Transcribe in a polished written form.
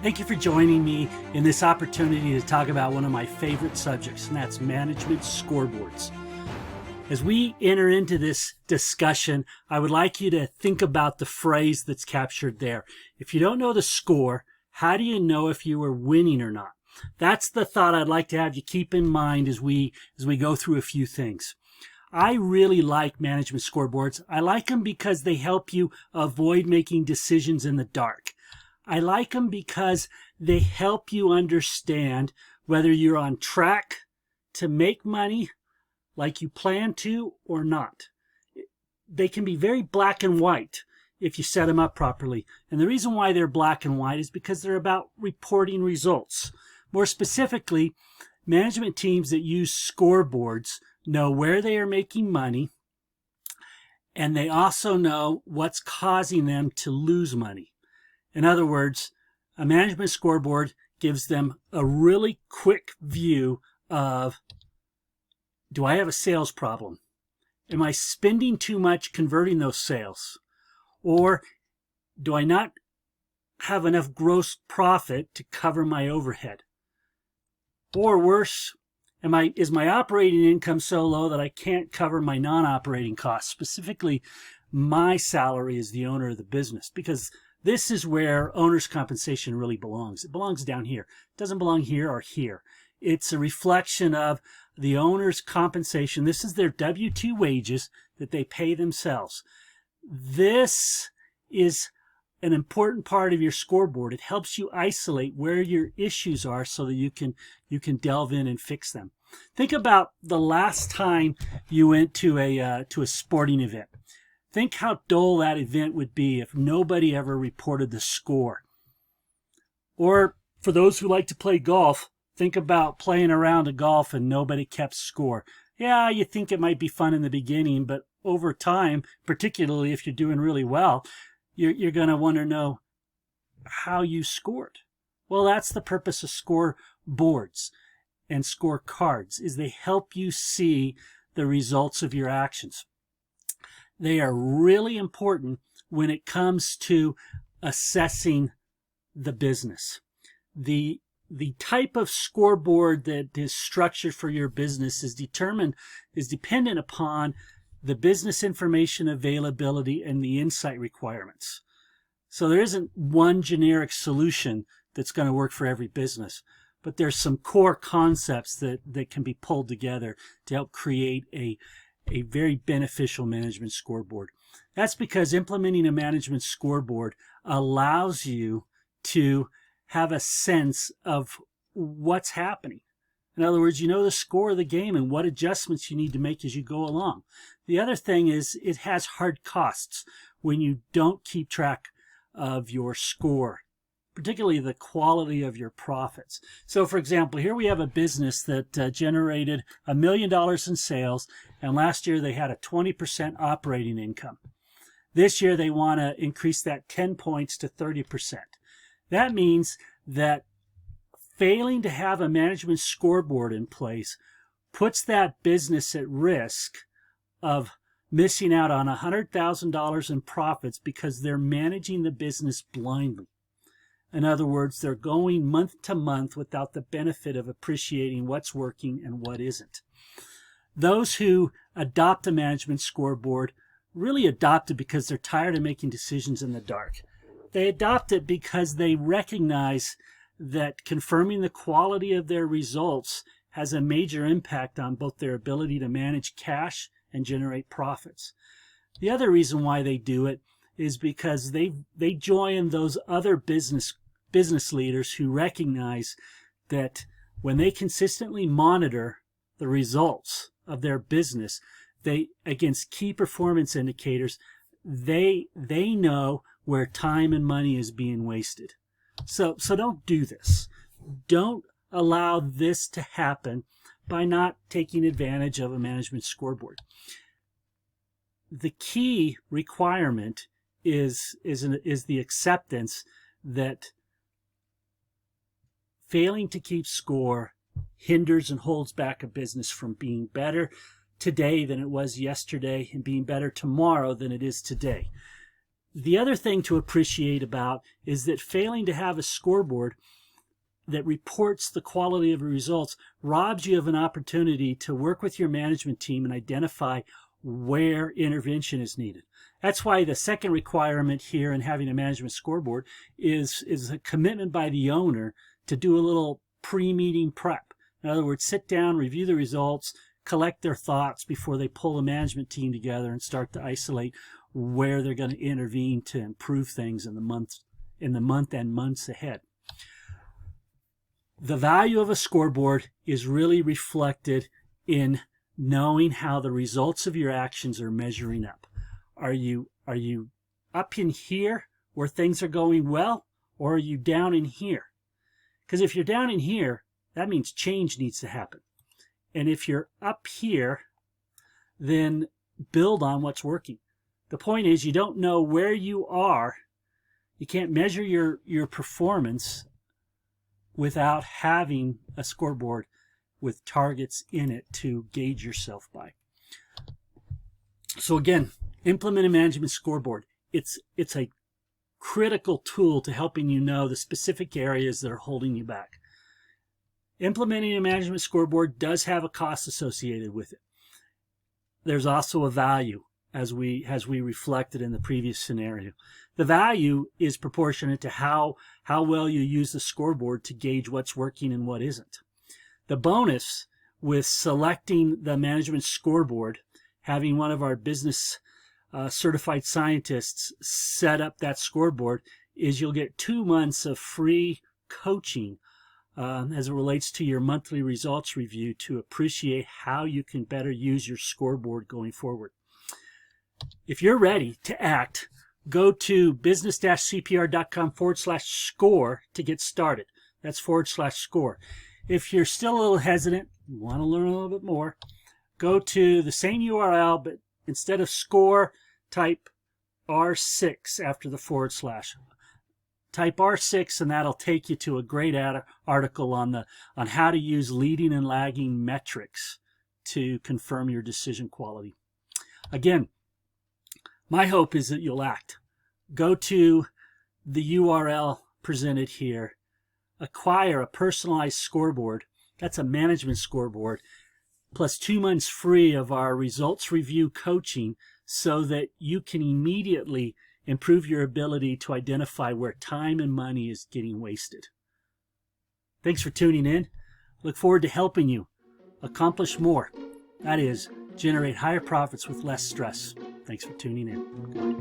Thank you for joining me in this opportunity to talk about one of my favorite subjects, and that's management scoreboards. As we enter into this discussion, I would like you to think about the phrase that's captured there. If you don't know the score, how do you know if you are winning or not? That's the thought I'd like to have you keep in mind as we go through a few things. I really like management scoreboards. I like them because they help you avoid making decisions in the dark. I like them because they help you understand whether you're on track to make money like you plan to or not. They can be very black and white if you set them up properly. And the reason why they're black and white is because they're about reporting results. More specifically, management teams that use scoreboards know where they are making money, and they also know what's causing them to lose money. In other words, a management scoreboard gives them a really quick view of, do I have a sales problem? Am I spending too much converting those sales? Or do I not have enough gross profit to cover my overhead? Or worse, is my operating income so low that I can't cover my non-operating costs, specifically my salary as the owner of the business? Because this is where owner's compensation really belongs. It belongs down here. It doesn't belong here or here. It's a reflection of the owner's compensation. This is their W-2 wages that they pay themselves. This is an important part of your scoreboard. It helps you isolate where your issues are so that you can delve in and fix them. Think about the last time you went to a sporting event. Think how dull that event would be if nobody ever reported the score. Or for those who like to play golf, think about playing around a golf and nobody kept score. Yeah, you think it might be fun in the beginning, but over time, particularly if you're doing really well, you're going to want to know how you scored. Well, that's the purpose of scoreboards and scorecards, is they help you see the results of your actions. They are really important when it comes to assessing the business. The type of scoreboard that is structured for your business is dependent upon the business information availability and the insight requirements. So there isn't one generic solution that's going to work for every business, but there's some core concepts that can be pulled together to help create a very beneficial management scoreboard. That's because implementing a management scoreboard allows you to have a sense of what's happening. In other words, you know the score of the game and what adjustments you need to make as you go along. The other thing is it has hard costs when you don't keep track of your score, particularly the quality of your profits. So for example, here we have a business that generated $1 million in sales, and last year they had a 20% operating income. This year they want to increase that 10 points to 30%. That means that failing to have a management scoreboard in place puts that business at risk of missing out on $100,000 in profits because they're managing the business blindly. In other words, they're going month to month without the benefit of appreciating what's working and what isn't. Those who adopt a management scoreboard really adopt it because they're tired of making decisions in the dark. They adopt it because they recognize that confirming the quality of their results has a major impact on both their ability to manage cash and generate profits. The other reason why they do it is because they join those other business leaders who recognize that when they consistently monitor the results of their business, against key performance indicators, they know where time and money is being wasted. So don't do this. Don't allow this to happen by not taking advantage of a management scoreboard. The key requirement is the acceptance that failing to keep score hinders and holds back a business from being better today than it was yesterday and being better tomorrow than it is today. The other thing to appreciate about is that failing to have a scoreboard that reports the quality of the results robs you of an opportunity to work with your management team and identify where intervention is needed. That's why the second requirement here in having a management scoreboard is a commitment by the owner to do a little pre-meeting prep. In other words, sit down, review the results, collect their thoughts before they pull the management team together and start to isolate where they're going to intervene to improve things in the month and months ahead. The value of a scoreboard is really reflected in knowing how the results of your actions are measuring up. Are you up in here where things are going well, or are you down in here? Because if you're down in here, that means change needs to happen. And if you're up here, then build on what's working. The point is, you don't know where you are. You can't measure your performance without having a scoreboard with targets in it to gauge yourself by. So again, implement a management scoreboard. It's a critical tool to helping you know the specific areas that are holding you back. Implementing a management scoreboard does have a cost associated with it. There's also a value, as we reflected in the previous scenario. The value is proportionate to how well you use the scoreboard to gauge what's working and what isn't. The bonus with selecting the management scoreboard, having one of our business certified scientists set up that scoreboard, is you'll get 2 months of free coaching as it relates to your monthly results review to appreciate how you can better use your scoreboard going forward. If you're ready to act, go to business-cpr.com/score to get started. That's /score. If you're still a little hesitant, you want to learn a little bit more, go to the same URL, but instead of score, type R6 after the /. Type R6 and that'll take you to a great article on how to use leading and lagging metrics to confirm your decision quality. Again, my hope is that you'll act. Go to the URL presented here. Acquire a personalized scoreboard. That's a management scoreboard, plus 2 months free of our results review coaching so that you can immediately improve your ability to identify where time and money is getting wasted. Thanks for tuning in. Look forward to helping you accomplish more. That is, generate higher profits with less stress. Thanks for tuning in. Goodbye.